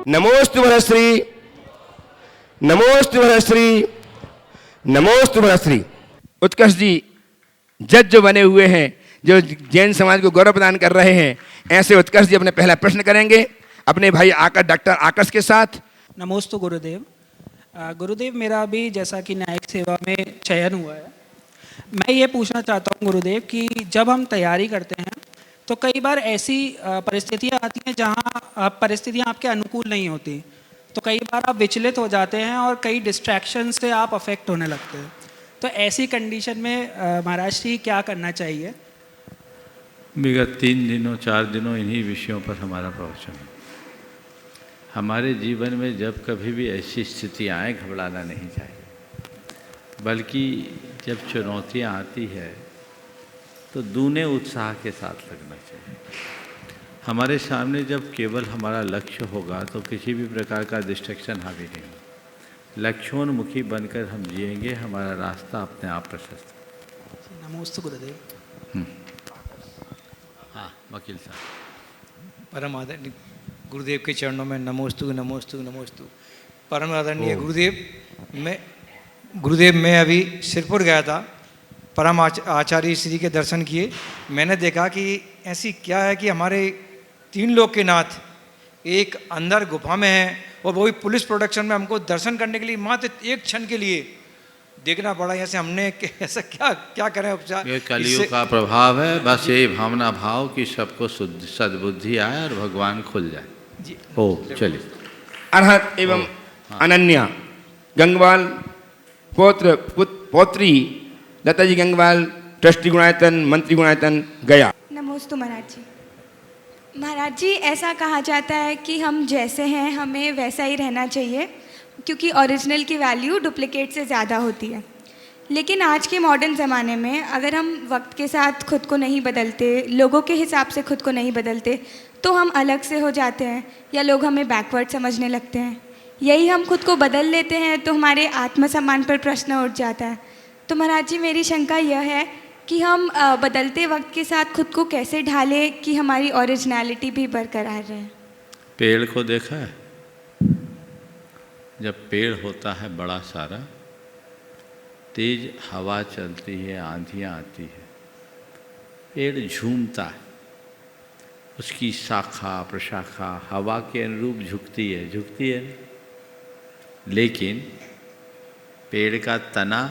नमोस्तु भरश्री, नमोस्तु भरश्री, नमोस्तु भरश्री। उत्कर्ष जी जज जो बने हुए हैं, जो जैन समाज को गौरव प्रदान कर रहे हैं, ऐसे उत्कर्ष जी अपने पहला प्रश्न करेंगे अपने भाई आकाश, डॉक्टर आकाश के साथ। नमोस्तु गुरुदेव। गुरुदेव, मेरा अभी जैसा कि न्यायिक सेवा में चयन हुआ है, मैं ये पूछना चाहता हूँ गुरुदेव कि जब हम तैयारी करते हैं तो कई बार ऐसी परिस्थितियाँ आती हैं जहाँ परिस्थितियाँ आपके अनुकूल नहीं होती, तो कई बार आप विचलित हो जाते हैं और कई डिस्ट्रैक्शन से आप अफेक्ट होने लगते हैं। तो ऐसी कंडीशन में महाराज जी क्या करना चाहिए? विगत 3 दिनों 4 दिनों इन्हीं विषयों पर हमारा प्रवचन है। हमारे जीवन में जब कभी भी ऐसी स्थितियाँ आए, घबराना नहीं चाहिए, बल्कि जब चुनौतियाँ आती है तो दूने उत्साह के साथ लगना चाहिए। हमारे सामने जब केवल हमारा लक्ष्य होगा तो किसी भी प्रकार का डिस्ट्रैक्शन हावी नहीं होगा। लक्ष्योन्मुखी बनकर हम जिएंगे, हमारा रास्ता अपने आप प्रशस्त है। नमोस्तु गुरुदेव। हाँ, वकील साहब। परम आदरणीय गुरुदेव के चरणों में नमोस्तु नमोस्तु नमोस्तु। परम आदरणीय गुरुदेव, मैं अभी सिरपुर गया था, परम आचार्य श्री के दर्शन किए। मैंने देखा कि ऐसी क्या है कि हमारे 3 लोग के नाथ एक अंदर गुफा में है और वो भी पुलिस प्रोटेक्शन में। हमको दर्शन करने के लिए मात्र एक क्षण के लिए देखना पड़ा। ऐसे हमने ऐसा क्या करें उपचार? ये कलियुग का प्रभाव है। बस यही भावना भाव कि सबको सद्बुद्धि आए और भगवान खुल जाए जी। ओ चलिए। अरहत एवं अनन्या गंगवाल पौत्री लता जी गंगवाल, ट्रस्टी गुणायतन, मंत्री गुणायतन, गया। नमोस्तु महाराज जी। महाराज जी, ऐसा कहा जाता है कि हम जैसे हैं हमें वैसा ही रहना चाहिए, क्योंकि ओरिजिनल की वैल्यू डुप्लीकेट से ज़्यादा होती है। लेकिन आज के मॉडर्न ज़माने में अगर हम वक्त के साथ खुद को नहीं बदलते, लोगों के हिसाब से खुद को नहीं बदलते, तो हम अलग से हो जाते हैं या लोग हमें बैकवर्ड समझने लगते हैं। यही हम खुद को बदल लेते हैं तो हमारे आत्मसम्मान पर प्रश्न उठ जाता है। तो महाराज जी, मेरी शंका यह है कि हम बदलते वक्त के साथ खुद को कैसे ढालें कि हमारी ओरिजिनलिटी भी बरकरार रहे। पेड़ को देखा है? जब पेड़ होता है बड़ा सारा, तेज हवा चलती है, आंधियाँ आती है, पेड़ झूमता है, उसकी शाखा प्रशाखा हवा के अनुरूप झुकती है। लेकिन पेड़ का तना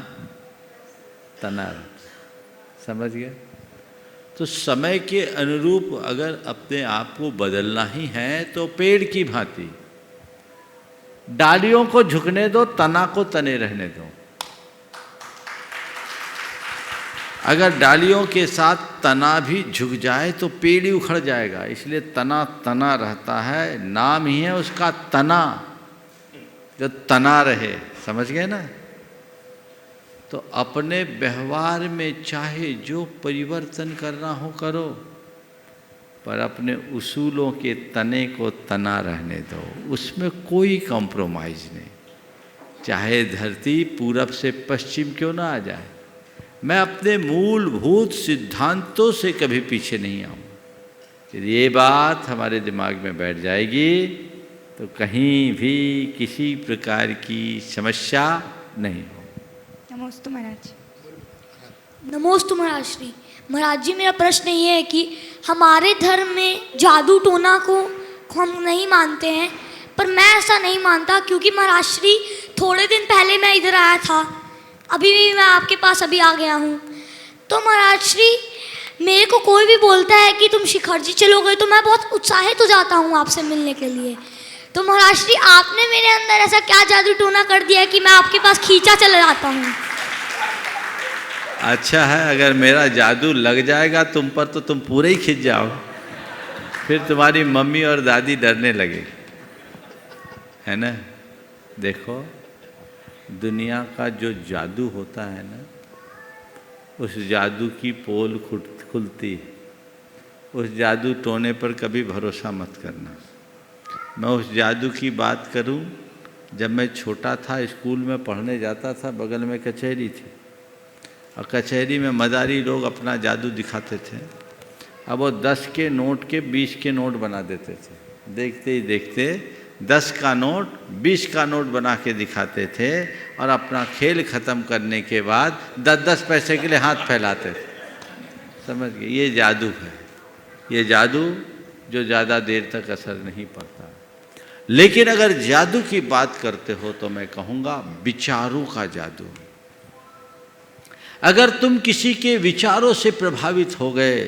समझ गए? तो समय के अनुरूप अगर अपने आप को बदलना ही है तो पेड़ की भांति डालियों को झुकने दो, तना को तने रहने दो। अगर डालियों के साथ तना भी झुक जाए तो पेड़ ही उखड़ जाएगा। इसलिए तना रहता है, नाम ही है उसका तना, जो तना रहे। समझ गए ना? तो अपने व्यवहार में चाहे जो परिवर्तन करना हो करो, पर अपने उसूलों के तने को तना रहने दो, उसमें कोई कॉम्प्रोमाइज़ नहीं। चाहे धरती पूरब से पश्चिम क्यों ना आ जाए, मैं अपने मूलभूत सिद्धांतों से कभी पीछे नहीं आऊँ। यदि ये बात हमारे दिमाग में बैठ जाएगी तो कहीं भी किसी प्रकार की समस्या नहीं हो। नमोस्तु महाराज। नमोस्तु महाराज श्री। महाराज जी, मेरा प्रश्न ये है कि हमारे धर्म में जादू टोना को हम नहीं मानते हैं, पर मैं ऐसा नहीं मानता, क्योंकि महाराज श्री थोड़े दिन पहले मैं इधर आया था, अभी भी मैं आपके पास अभी आ गया हूँ। तो महाराज श्री, मेरे को कोई भी बोलता है कि तुम शिखर जी चलोगे तो मैं बहुत उत्साहित हो जाता हूँ आपसे मिलने के लिए। तो महाराज श्री, आपने मेरे अंदर ऐसा क्या जादू टोना कर दिया है कि मैं आपके पास खींचा चला जाता हूँ? अच्छा है, अगर मेरा जादू लग जाएगा तुम पर तो तुम पूरे ही खिंच जाओ, फिर तुम्हारी मम्मी और दादी डरने लगे, है ना? देखो, दुनिया का जो जादू होता है ना, उस जादू की पोल खुलती है। उस जादू टोने पर कभी भरोसा मत करना। मैं उस जादू की बात करूं, जब मैं छोटा था, स्कूल में पढ़ने जाता था, बगल में कचहरी थी, और कचहरी में मदारी लोग अपना जादू दिखाते थे। अब वो 10 के नोट के 20 के नोट बना देते थे। देखते ही देखते 10 का नोट 20 का नोट बना के दिखाते थे और अपना खेल ख़त्म करने के बाद 10-10 पैसे के लिए हाथ फैलाते थे। समझ गए? ये जादू है, ये जादू जो ज़्यादा देर तक असर नहीं पड़ता। लेकिन अगर जादू की बात करते हो तो मैं कहूँगा विचारों का जादू। अगर तुम किसी के विचारों से प्रभावित हो गए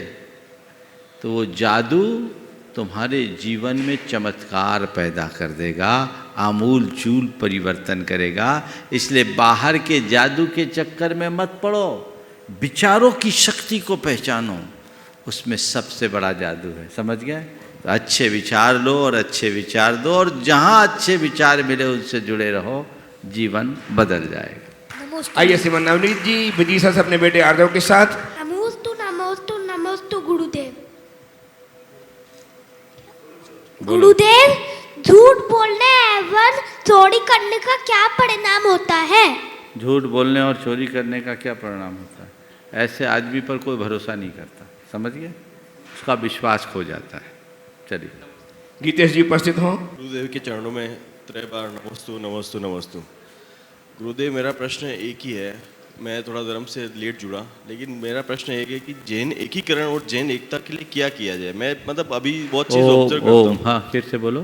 तो वो जादू तुम्हारे जीवन में चमत्कार पैदा कर देगा, आमूल चूल परिवर्तन करेगा। इसलिए बाहर के जादू के चक्कर में मत पड़ो, विचारों की शक्ति को पहचानो, उसमें सबसे बड़ा जादू है। समझ गए? तो अच्छे विचार लो और अच्छे विचार दो, और जहाँ अच्छे विचार मिले उनसे जुड़े रहो, जीवन बदल जाएगा। आइए श्रीमान नवनीत जी विदिशा से अपने बेटे आर्दव के साथ। नमोस्तु नमोस्तु नमोस्तु गुरुदेव। बोलो। गुरुदेव, झूठ बोलने एवं चोरी करने का क्या परिणाम होता है? झूठ बोलने और चोरी करने का क्या परिणाम होता है? ऐसे आदमी पर कोई भरोसा नहीं करता। समझ गए? उसका विश्वास खो जाता है। चलिए गीतेश जी उपस्थित हों। गुरुदेव के चरणों में त्रय बार नमोस्तु नमोस्तु नमोस्तु। गुरुदेव, मेरा प्रश्न एक ही है। मैं थोड़ा धर्म से लेट जुड़ा, लेकिन मेरा प्रश्न एक है कि जैन एकीकरण और जैन एकता के लिए क्या किया जाए? मैं मतलब अभी बहुत चीज़ ऑब्जर्व करता हूँ। हाँ, फिर से बोलो।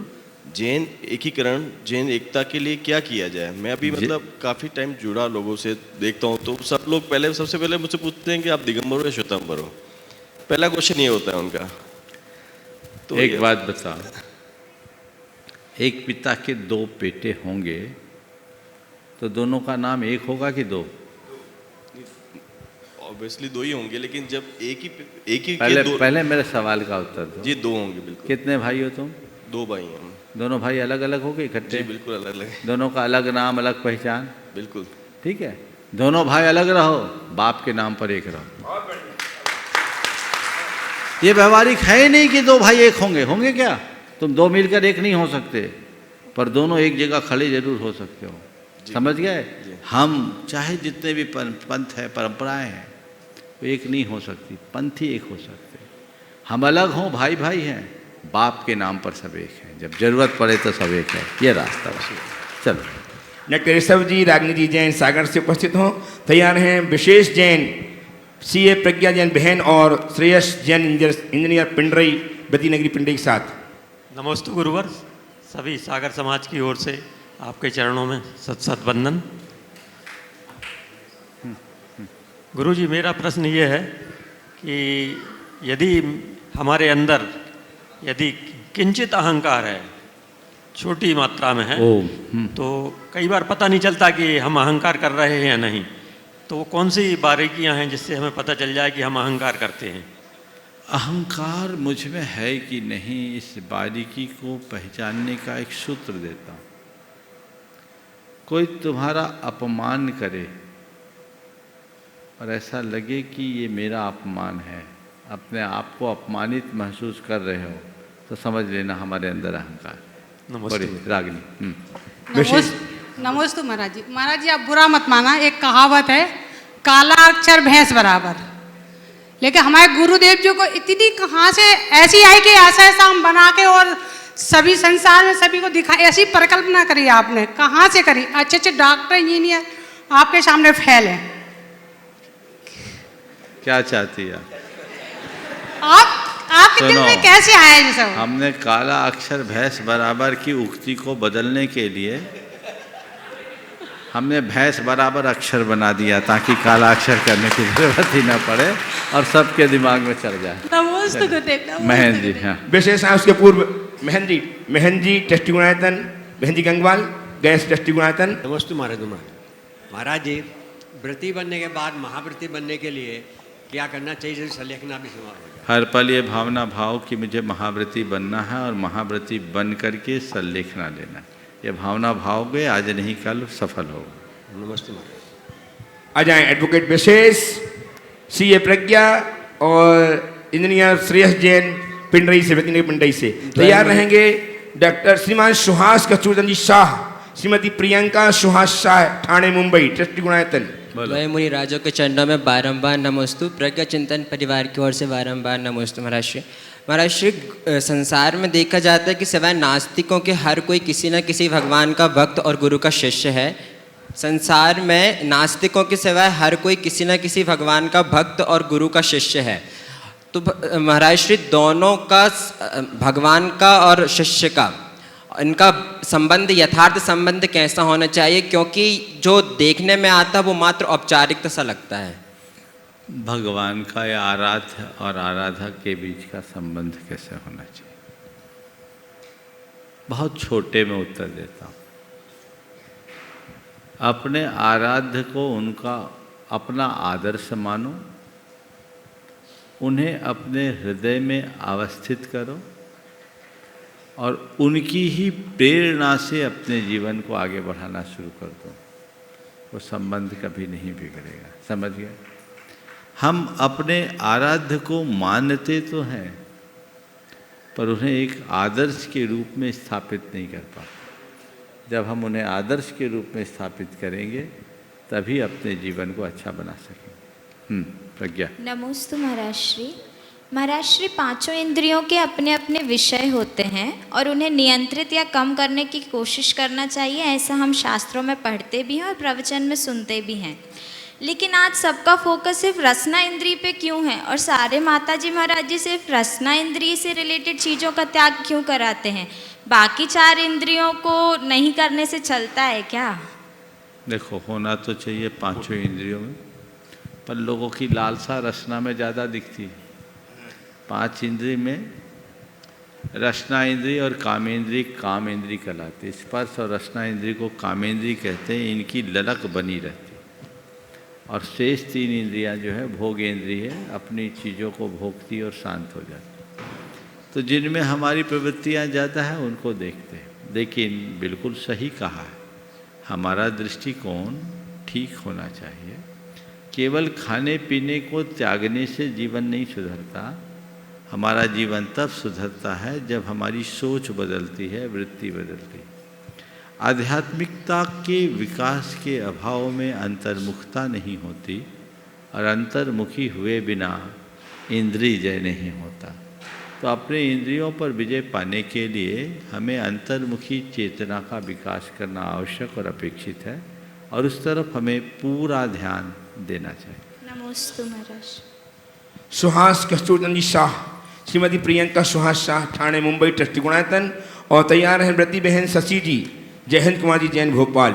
जैन एकीकरण, जैन एकता के लिए क्या किया जाए? मैं अभी मतलब काफ़ी टाइम जुड़ा, लोगों से देखता हूँ, तो सब लोग सबसे पहले मुझसे पूछते हैं कि आप दिगंबर हो या श्वेतांबर हो। पहला क्वेश्चन ये होता है उनका। तो एक बात बताओ, एक पिता के 2 बेटे होंगे तो दोनों का नाम एक होगा कि 2? ऑब्वियसली 2 ही होंगे, लेकिन जब एक ही पहले मेरे सवाल का उत्तर दो। जी 2 होंगे बिल्कुल। कितने भाई हो तुम? 2 भाई हैं हम। दोनों भाई अलग अलग हो गए इकट्ठे? जी बिल्कुल अलग अलग। दोनों का अलग नाम, अलग पहचान? बिल्कुल ठीक है। दोनों भाई अलग रहो, बाप के नाम पर एक रहो। ये व्यवहारिक है ही नहीं कि 2 भाई एक होंगे। होंगे क्या? तुम 2 मिलकर एक नहीं हो सकते, पर दोनों एक जगह खड़े जरूर हो सकते हो। समझ गए? हम चाहे जितने भी पंथ है, परंपराएं हैं, वो एक नहीं हो सकती। पंथ ही एक हो सकते। हम अलग हों, भाई भाई हैं, बाप के नाम पर सब एक है। जब जरूरत पड़े तो सब एक है। ये रास्ता है। चलो डॉक्टर ऋषभ जी, रागनी जैन सागर से उपस्थित हों। तैयार हैं विशेष जैन, सीए प्रज्ञा जैन बहन और श्रेयस जैन इंजीनियर पिंडरई बद्रीनगरी पिंडई के साथ। नमोस्तु गुरुवर। सभी सागर समाज की ओर से आपके चरणों में सत सत वंदन। गुरुजी, मेरा प्रश्न ये है कि यदि हमारे अंदर यदि किंचित अहंकार है, छोटी मात्रा में है, तो कई बार पता नहीं चलता कि हम अहंकार कर रहे हैं या नहीं। तो कौन सी बारीकियां हैं जिससे हमें पता चल जाए कि हम अहंकार करते हैं? अहंकार मुझ में है कि नहीं, इस बारीकी को पहचानने का एक सूत्र देता हूँ। कोई तुम्हारा अपमान करे और ऐसा लगे कि ये मेरा अपमान है, अपने आप को अपमानित महसूस कर रहे हो, तो समझ लेना हमारे अंदर अहंकार। नमस्ते रागिनी। नमोस्तु महाराज जी। महाराज जी, आप बुरा मत माना, एक कहावत है, काला अक्षर भैंस बराबर। लेकिन हमारे गुरुदेव जी को इतनी कहाँ से ऐसी आई कि ऐसा ऐसा हम बना के और सभी संसार में सभी को दिखा, ऐसी परिकल्पना करी आपने, कहाँ से करी? अच्छे अच्छे डॉक्टर इंजीनियर आपके सामने फैल हैं। क्या चाहती है आपके दिल में कैसे आया ये सब? हमने काला अक्षर भैंस बराबर की उक्ति को बदलने के लिए हमने भैंस बराबर अक्षर बना दिया, ताकि काला अक्षर करने की जरूरत ही ना पड़े और सबके दिमाग में चढ़ जाए। नमोस्तु गुरुदेव। महन जी। हाँ, विशेष उसके पूर्व महन जी टेस्टी गुणायतन, बहन जी गंगवाल गैस टेस्टी गुणायतन। नमस्ते महाराज जी। व्रती बनने के बाद महाव्रती बनने के लिए क्या करना चाहिए? सलेखना भी समाप्त हो जाए। हर पल ये भावना भाव कि मुझे महाव्रती बनना है और महाव्रती बन करके सल्लेखना लेना। ये भावना भाव गए, आज नहीं कल सफल होगा। नमस्ते महाराज। आ जाएं एडवोकेट विशेष, सीए प्रज्ञा और इंजीनियर श्रेयस जैन पिंडरई से, बद्रीनगरी पिंडई से। तैयार रहेंगे डॉक्टर श्रीमान सुहास कस्तूरचंद जी शाह, श्रीमती प्रियंका सुहास शाह, ठाणे मुंबई, ट्रस्टी गुणायतन। मैं मुनि राजों के चरणों में बारंबार नमोस्तु। प्रज्ञा चिंतन परिवार की ओर से बारंबार नमोस्तु महाराज श्री। महाराज श्री, संसार में देखा जाता है कि सिवाय नास्तिकों के हर कोई किसी न किसी भगवान का भक्त और गुरु का शिष्य है। संसार में नास्तिकों के सिवाय हर कोई किसी न किसी भगवान का भक्त और गुरु का शिष्य है। तो महाराज श्री, दोनों का, भगवान का और शिष्य का, इनका संबंध, यथार्थ संबंध कैसा होना चाहिए? क्योंकि जो देखने में आता है वो मात्र औपचारिकता सा लगता है। भगवान का या आराध्य और आराधक के बीच का संबंध कैसे होना चाहिए? बहुत छोटे में उत्तर देता हूँ। अपने आराध्य को उनका अपना आदर्श मानो, उन्हें अपने हृदय में अवस्थित करो और उनकी ही प्रेरणा से अपने जीवन को आगे बढ़ाना शुरू कर दो। वो संबंध कभी नहीं बिगड़ेगा। समझ गए? हम अपने आराध्य को मानते तो हैं, पर उन्हें एक आदर्श के रूप में स्थापित नहीं कर पाते। जब हम उन्हें आदर्श के रूप में स्थापित करेंगे तभी अपने जीवन को अच्छा बना सकेंगे। प्रज्ञा। नमोस्तु महाराज श्री। महाराज श्री, पांचों इंद्रियों के अपने अपने विषय होते हैं और उन्हें नियंत्रित या कम करने की कोशिश करना चाहिए, ऐसा हम शास्त्रों में पढ़ते भी हैं और प्रवचन में सुनते भी हैं। लेकिन आज सबका फोकस सिर्फ रसना इंद्रिय पे क्यों है और सारे माता जी महाराज जी सिर्फ रसना इंद्रिय से रिलेटेड चीज़ों का त्याग क्यों कराते हैं? बाकी चार इंद्रियों को नहीं करने से चलता है क्या? देखो, होना तो चाहिए पांचों इंद्रियों में, पर लोगों की लालसा रसना में ज़्यादा दिखती है। पांच इंद्रिय में रसना इंद्रिय और कामेंद्रिय काम इंद्रिय कहलाते। स्पर्श और रसना इंद्रिय को कामेंद्रिय कहते हैं। इनकी ललक बनी रहती है। और शेष तीन इंद्रियां जो है भोग इंद्रिय है, अपनी चीज़ों को भोगती और शांत हो जाती। तो जिनमें हमारी प्रवृत्तियां ज़्यादा है उनको देखते हैं। लेकिन बिल्कुल सही कहा है, हमारा दृष्टिकोण ठीक होना चाहिए। केवल खाने पीने को त्यागने से जीवन नहीं सुधरता। हमारा जीवन तब सुधरता है जब हमारी सोच बदलती है, वृत्ति बदलती है। आध्यात्मिकता के विकास के अभाव में अंतर्मुखता नहीं होती और अंतर्मुखी हुए बिना इंद्रिय जय नहीं होता। तो अपने इंद्रियों पर विजय पाने के लिए हमें अंतर्मुखी चेतना का विकास करना आवश्यक और अपेक्षित है और उस तरफ हमें पूरा ध्यान देना चाहिए। नमोस्तु महाराज। सुहास कस्तूरचंद शाह, श्रीमती प्रियंका सुहास शाह, ठाणे मुंबई, ट्रस्टी गुणायतन। और तैयार हैं व्रती बहन शशि जी, जयहिंद कुमार जी, जैन भोपाल।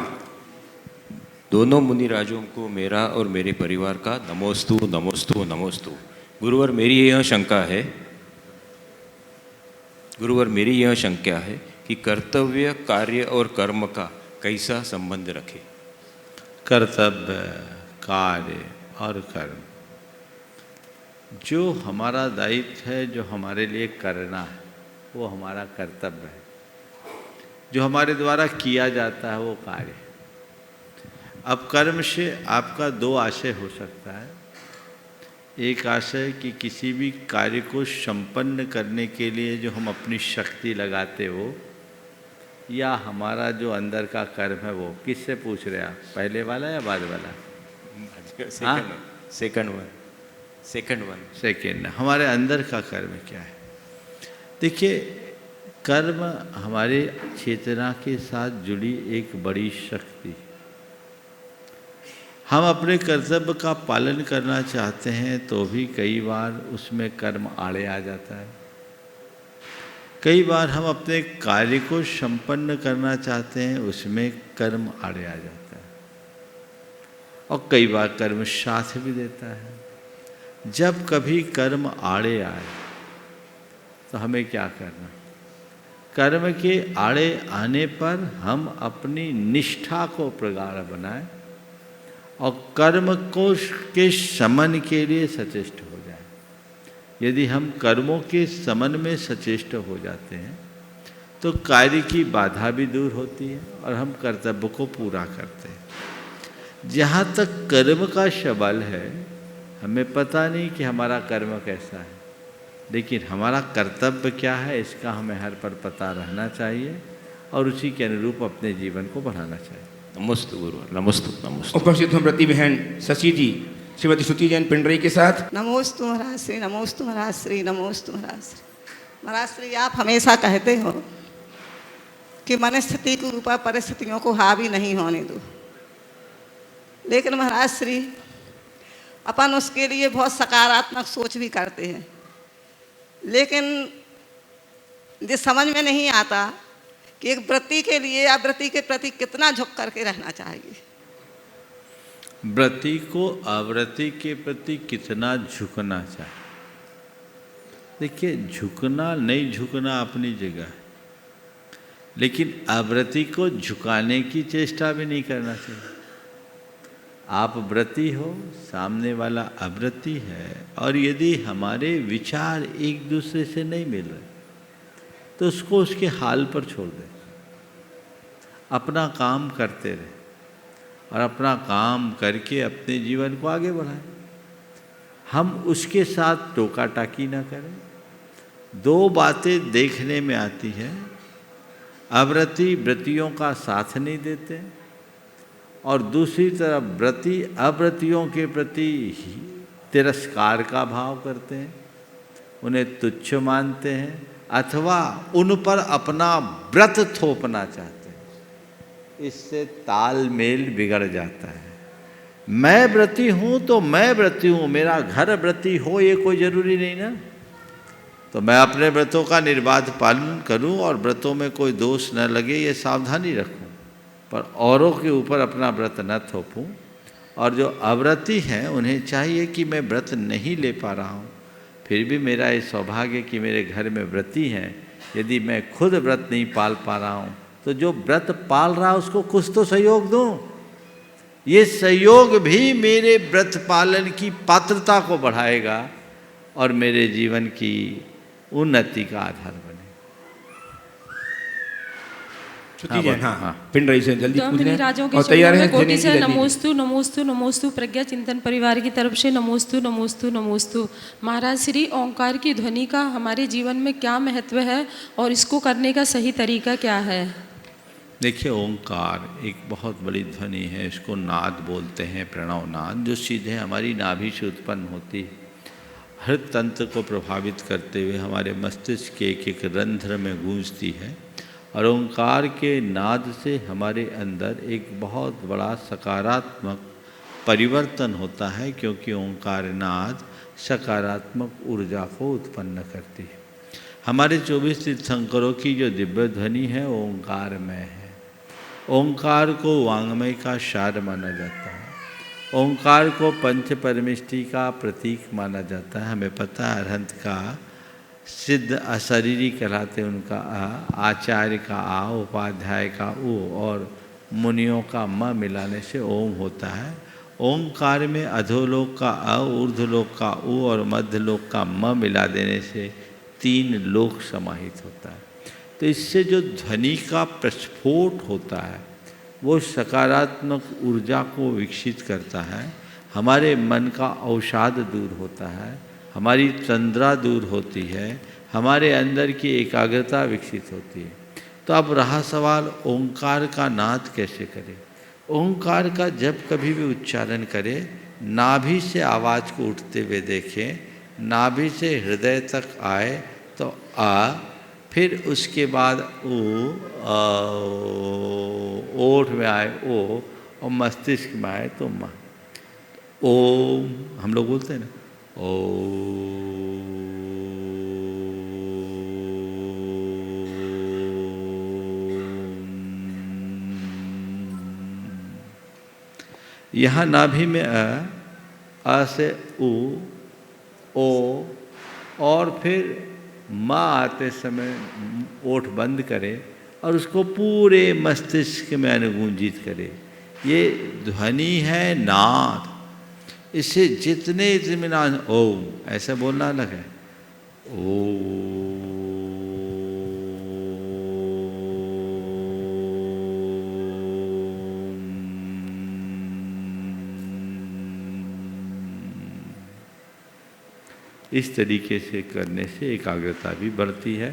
दोनों मुनि राजों को मेरा और मेरे परिवार का नमोस्तु नमोस्तु नमोस्तु। गुरुवर, मेरी यह शंका है कि कर्तव्य, कार्य और कर्म का कैसा संबंध रखें? कर्तव्य, कार्य और कर्म, जो हमारा दायित्व है, जो हमारे लिए करना है, वो हमारा कर्तव्य है। जो हमारे द्वारा किया जाता है वो कार्य। अब कर्म से आपका दो आशय हो सकता है। एक आशय कि किसी भी कार्य को संपन्न करने के लिए जो हम अपनी शक्ति लगाते हो, या हमारा जो अंदर का कर्म है वो। किससे पूछ रहे हैं आप, पहले वाला या बाद वाला? सेकंड। हमारे अंदर का कर्म क्या है? देखिए, कर्म हमारे चेतना के साथ जुड़ी एक बड़ी शक्ति। हम अपने कर्तव्य का पालन करना चाहते हैं तो भी कई बार उसमें कर्म आड़े आ जाता है। कई बार हम अपने कार्य को संपन्न करना चाहते हैं, उसमें कर्म आड़े आ जाता है। और कई बार कर्म साथ भी देता है। जब कभी कर्म आड़े आए तो हमें क्या करना? कर्म के आड़े आने पर हम अपनी निष्ठा को प्रगाढ़ बनाएं और कर्म को के शमन के लिए सचेष्ट हो जाएं। यदि हम कर्मों के शमन में सचेष्ट हो जाते हैं तो कार्य की बाधा भी दूर होती है और हम कर्तव्य को पूरा करते हैं। जहाँ तक कर्म का सबल है, हमें पता नहीं कि हमारा कर्म कैसा है, लेकिन हमारा कर्तव्य क्या है इसका हमें हर पर पता रहना चाहिए और उसी के अनुरूप अपने जीवन को बढ़ाना चाहिए। नमोस्तु गुरुवर, नमोस्तु नमोस्तु। उपस्थित हैं व्रती बहन शशि जी श्रीमती श्रुति जैन पिंडरी के साथ। नमोस्तु महाराज श्री, नमोस्तु महाराज श्री, नमोस्तु महाराज श्री। महाराज श्री, आप हमेशा कहते हो कि मनस्थिति के ऊपर परिस्थितियों को हावी नहीं होने दो, लेकिन महाराज श्री अपन उसके लिए बहुत सकारात्मक सोच भी करते हैं, लेकिन ये समझ में नहीं आता कि एक व्रती के लिए या व्रती के प्रति कितना झुक करके रहना चाहिए। व्रती को अव्रती के प्रति कितना झुकना चाहिए। देखिए, झुकना नहीं झुकना अपनी जगह है, लेकिन अव्रती को झुकाने की चेष्टा भी नहीं करना चाहिए। आप व्रती हो, सामने वाला अव्रती है, और यदि हमारे विचार एक दूसरे से नहीं मिल रहे तो उसको उसके हाल पर छोड़ दें, अपना काम करते रहे और अपना काम करके अपने जीवन को आगे बढ़ाएं। हम उसके साथ टोका टाकी ना करें। दो बातें देखने में आती है, अव्रती व्रतियों का साथ नहीं देते और दूसरी तरफ व्रती अव्रतियों के प्रति तिरस्कार का भाव करते हैं, उन्हें तुच्छ मानते हैं अथवा उन पर अपना व्रत थोपना चाहते हैं। इससे तालमेल बिगड़ जाता है। मैं व्रती हूँ तो मैं व्रती हूँ, मेरा घर व्रती हो ये कोई ज़रूरी नहीं ना। तो मैं अपने व्रतों का निर्बाध पालन करूँ और व्रतों में कोई दोष न लगे ये सावधानी रखूँ, पर औरों के ऊपर अपना व्रत न थोपूँ। और जो अव्रती हैं उन्हें चाहिए कि मैं व्रत नहीं ले पा रहा हूँ, फिर भी मेरा ये सौभाग्य कि मेरे घर में व्रती हैं। यदि मैं खुद व्रत नहीं पाल पा रहा हूँ तो जो व्रत पाल रहा है उसको कुछ तो सहयोग दूँ। ये सहयोग भी मेरे व्रत पालन की पात्रता को बढ़ाएगा और मेरे जीवन की उन्नति का आधार बने। हाँ, पिंडरी से जल्दी तो पूछने राजों के और तैयार है। कोटि से नमोस्तु नमोस्तु नमोस्तु प्रज्ञा चिंतन परिवार की तरफ से नमोस्तु नमोस्तु नमोस्तु। महाराज श्री, ओंकार की ध्वनि का हमारे जीवन में क्या महत्व है और इसको करने का सही तरीका क्या है? देखिए, ओंकार एक बहुत बड़ी ध्वनि है। इसको नाद बोलते हैं, प्रणव नाद, जो सीधे हमारी नाभि से उत्पन्न होती है। हर तंत्र को प्रभावित करते हुए हमारे मस्तिष्क के एक एक रंध्र में गूंजती है और ओंकार के नाद से हमारे अंदर एक बहुत बड़ा सकारात्मक परिवर्तन होता है, क्योंकि ओंकार नाद सकारात्मक ऊर्जा को उत्पन्न करती है। हमारे 24 तीर्थंकरों की जो दिव्य ध्वनि है ओंकारमय है। ओंकार को वांग्मय का सार माना जाता है। ओंकार को पंच परमिष्टि का प्रतीक माना जाता है। हमें पता है अरहंत का सिद्ध अशरीरी कहलाते, उनका आ, आचार्य का आ, उपाध्याय का उ और मुनियों का म मिलाने से ओम होता है। ओंकार में अधोलोक का अ, ऊर्ध्वलोक का उ और मध्यलोक का म मिला देने से 3 लोक समाहित होता है। तो इससे जो ध्वनि का प्रस्फोट होता है वो सकारात्मक ऊर्जा को विकसित करता है। हमारे मन का अवसाद दूर होता है, हमारी तंद्रा दूर होती है, हमारे अंदर की एकाग्रता विकसित होती है। तो अब रहा सवाल ओंकार का नाद कैसे करें। ओंकार का जब कभी भी उच्चारण करें, नाभि से आवाज़ को उठते हुए देखें, नाभि से हृदय तक आए तो आ, फिर उसके बाद ओ, ओठ में आए ओ और मस्तिष्क में आए तो म। ओम हम लोग बोलते हैं ना, यहाँ नाभि में अ से उ, ओ और फिर माँ आते समय ओठ बंद करें और उसको पूरे मस्तिष्क में अनुगूंजित करें। ये ध्वनि है नाद। इससे जितने इत्मीनान ओम ऐसा बोलना अलग है। इस तरीके से करने से एकाग्रता भी बढ़ती है,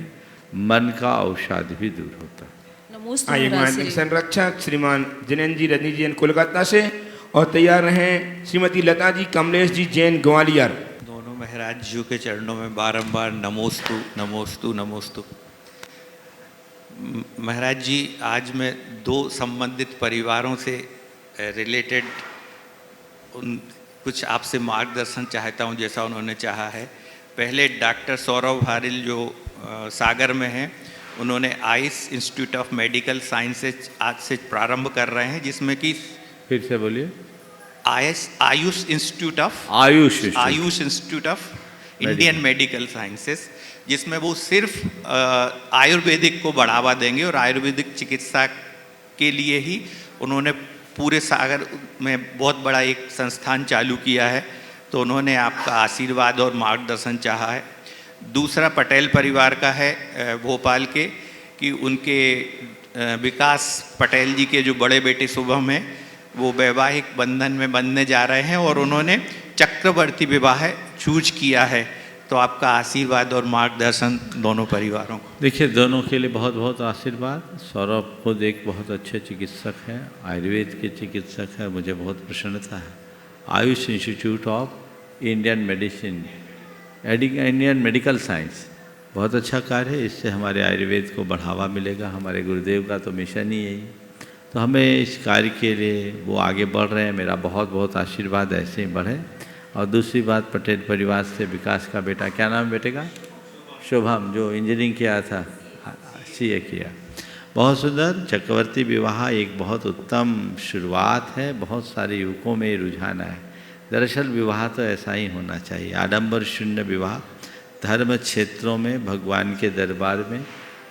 मन का अवसाद भी दूर होता है। नमोस्तु आइए महाराज हमारे श्री। संरक्षक श्रीमान जिनेन्द्र जी रजनी जी जैन कोलकाता से और तैयार रहें श्रीमती लता जी कमलेश जी जैन ग्वालियर। दोनों महाराज जी के चरणों में बारंबार नमोस्तु नमोस्तु नमोस्तु। महाराज जी, आज मैं दो संबंधित परिवारों से रिलेटेड कुछ आपसे मार्गदर्शन चाहता हूं, जैसा उन्होंने चाहा है। पहले डॉक्टर सौरभ हारिल जो सागर में हैं, उन्होंने Ayush institute of medical sciences आज से प्रारंभ कर रहे हैं, जिसमें कि फिर से बोलिए। Ayush institute of institute of Indian medical sciences, जिसमें वो सिर्फ आयुर्वेदिक को बढ़ावा देंगे और आयुर्वेदिक चिकित्सा के लिए ही उन्होंने पूरे सागर में बहुत बड़ा एक संस्थान चालू किया है। तो उन्होंने आपका आशीर्वाद और मार्गदर्शन चाहा है। दूसरा पटेल परिवार का है भोपाल के, कि उनके विकास पटेल जी के जो बड़े बेटे शुभम हैं, वो वैवाहिक बंधन में बंधने जा रहे हैं और उन्होंने चक्रवर्ती विवाह चूज किया है। तो आपका आशीर्वाद और मार्गदर्शन दोनों परिवारों को। देखिए, दोनों के लिए बहुत बहुत आशीर्वाद। सौरभ खुद एक बहुत अच्छे चिकित्सक हैं, आयुर्वेद के चिकित्सक हैं, मुझे बहुत प्रसन्नता है। Ayush institute of Indian medical science बहुत अच्छा कार्य है। इससे हमारे आयुर्वेद को बढ़ावा मिलेगा। हमारे गुरुदेव का तो मिशन ही यही। तो हमें इस कार्य के लिए वो आगे बढ़ रहे हैं। मेरा बहुत बहुत आशीर्वाद, ऐसे ही बढ़े। और दूसरी बात, पटेल परिवार से विकास का बेटा, क्या नाम है बेटे का? शुभम, जो इंजीनियरिंग किया था, CA किया। बहुत सुंदर। चक्रवर्ती विवाह एक बहुत उत्तम शुरुआत है। बहुत सारे युवकों में रुझान है। दरअसल विवाह तो ऐसा ही होना चाहिए, आडंबर शून्य विवाह। धर्म क्षेत्रों में, भगवान के दरबार में,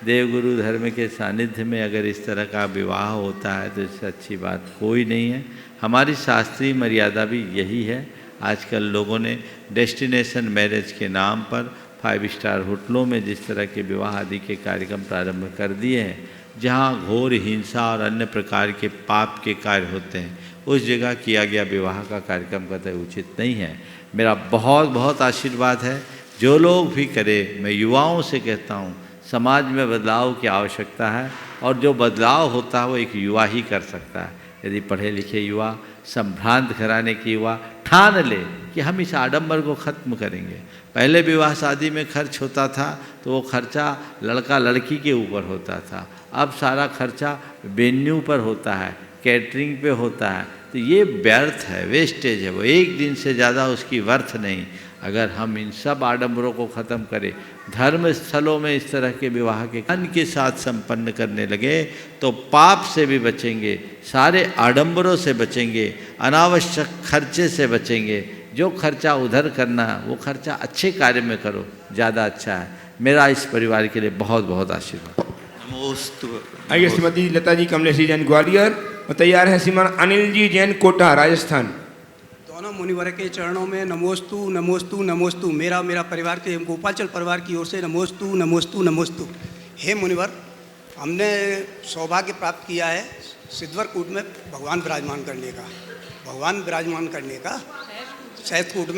देवगुरु धर्म के सानिध्य में अगर इस तरह का विवाह होता है तो इससे अच्छी बात कोई नहीं है। हमारी शास्त्रीय मर्यादा भी यही है। आजकल लोगों ने डेस्टिनेशन मैरिज के नाम पर 5 स्टार होटलों में जिस तरह के विवाह आदि के कार्यक्रम प्रारंभ कर दिए हैं, जहां घोर हिंसा और अन्य प्रकार के पाप के कार्य होते हैं, उस जगह किया गया विवाह का कार्यक्रम कतई उचित नहीं है। मेरा बहुत बहुत आशीर्वाद है। जो लोग भी करे, मैं युवाओं से कहता हूँ, समाज में बदलाव की आवश्यकता है और जो बदलाव होता है वो एक युवा ही कर सकता है। यदि पढ़े लिखे युवा, संभ्रांत घराने की युवा ठान ले कि हम इस आडंबर को ख़त्म करेंगे। पहले विवाह शादी में खर्च होता था तो वो खर्चा लड़का लड़की के ऊपर होता था। अब सारा खर्चा वेन्यू पर होता है, कैटरिंग पे होता है। तो ये व्यर्थ है, वेस्टेज है, वो एक दिन से ज़्यादा उसकी वर्थ नहीं। अगर हम इन सब आडंबरों को ख़त्म करें, धर्म स्थलों में इस तरह के विवाह के मन के साथ संपन्न करने लगे तो पाप से भी बचेंगे, सारे आडंबरों से बचेंगे, अनावश्यक खर्चे से बचेंगे। जो खर्चा उधर करना है वो खर्चा अच्छे कार्य में करो, ज़्यादा अच्छा है। मेरा इस परिवार के लिए बहुत बहुत आशीर्वाद। नमोस्तु। आइए श्रीमती लता जी कमलेश जी जैन ग्वालियर और तैयार है श्रीमान अनिल जी जैन कोटा राजस्थान। दोनों मुनिवर के चरणों में नमोस्तु नमोस्तु नमोस्तु। मेरा परिवार के गोपालचल परिवार की ओर से नमोस्तु नमोस्तु नमोस्तु। हे मुनिवर, हमने सौभाग्य प्राप्त किया है सिद्धवरकूट में भगवान विराजमान करने का शहदकूट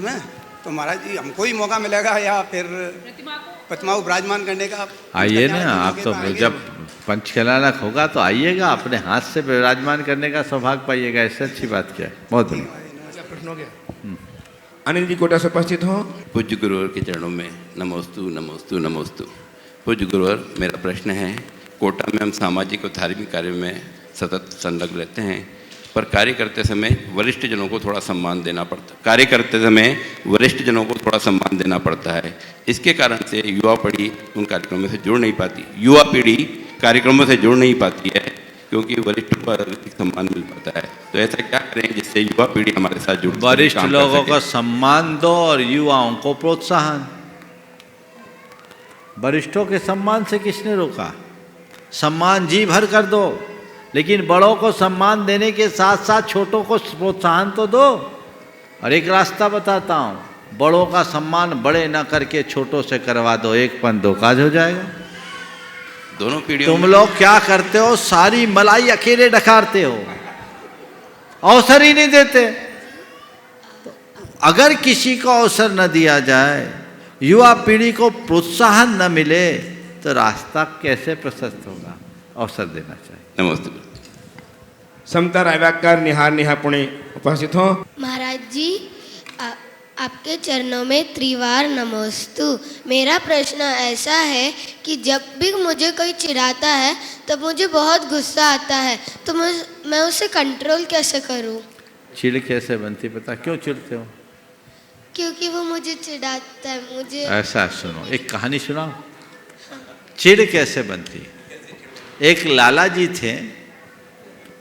में। तो महाराज जी, हमको ही मौका मिलेगा या फिर प्रतिमा को विराजमान करने का? आइए ना, आप तो जब पंचकलालक होगा तो आइएगा, अपने हाथ से विराजमान करने का सौभाग्य पाइएगा। इससे अच्छी बात क्या है। बहुत बढ़िया। प्रश्न हो गया। अनिल जी कोटा से उपस्थित हो। पूज्य गुरुवर के चरणों में नमोस्तु नमोस्तु नमोस्तु। पूज्य गुरुवर, मेरा प्रश्न है, कोटा में हम सामाजिक और धार्मिक कार्य में सतत संलग्न रहते हैं, पर कार्य करते समय वरिष्ठ जनों को थोड़ा सम्मान देना पड़ता है। इसके कारण से युवा पीढ़ी उन कार्यक्रमों से जुड़ नहीं पाती है, क्योंकि वरिष्ठ को अधिक सम्मान मिल पाता है। तो ऐसा क्या करें जिससे युवा पीढ़ी हमारे साथ जुड़? वरिष्ठ लोगों को सम्मान दो और युवाओं को प्रोत्साहन। वरिष्ठों के सम्मान से किसने रोका? सम्मान जी भर कर दो, लेकिन बड़ों को सम्मान देने के साथ साथ छोटों को प्रोत्साहन तो दो। और एक रास्ता बताता हूँ, बड़ों का सम्मान बड़े न करके छोटों से करवा दो, एक पन दो काज हो जाएगा। दोनों पीढ़ियों तुम लोग क्या करते हो? सारी मलाई अकेले डकारते हो, अवसर ही नहीं देते। तो अगर किसी को अवसर न दिया जाए, युवा पीढ़ी को प्रोत्साहन न मिले, तो रास्ता कैसे प्रशस्त होगा? अवसर देना चाहिए। नमस्ते। समता रायवाकर निहार नेहा पुणे उपस्थित हो। महाराज जी, आपके चरणों में त्रिवार नमोस्तु। मेरा प्रश्न ऐसा है कि जब भी मुझे कोई चिढ़ाता है तब मुझे बहुत गुस्सा आता है, तो मैं उसे कंट्रोल कैसे करूं? चिढ़ कैसे बनती पता? क्यों चिढ़ते हो? क्योंकि वो मुझे चिढ़ाता है। मुझे ऐसा सुनो, एक कहानी सुनाओ। चिढ़ कैसे बनती? एक लाला जी थे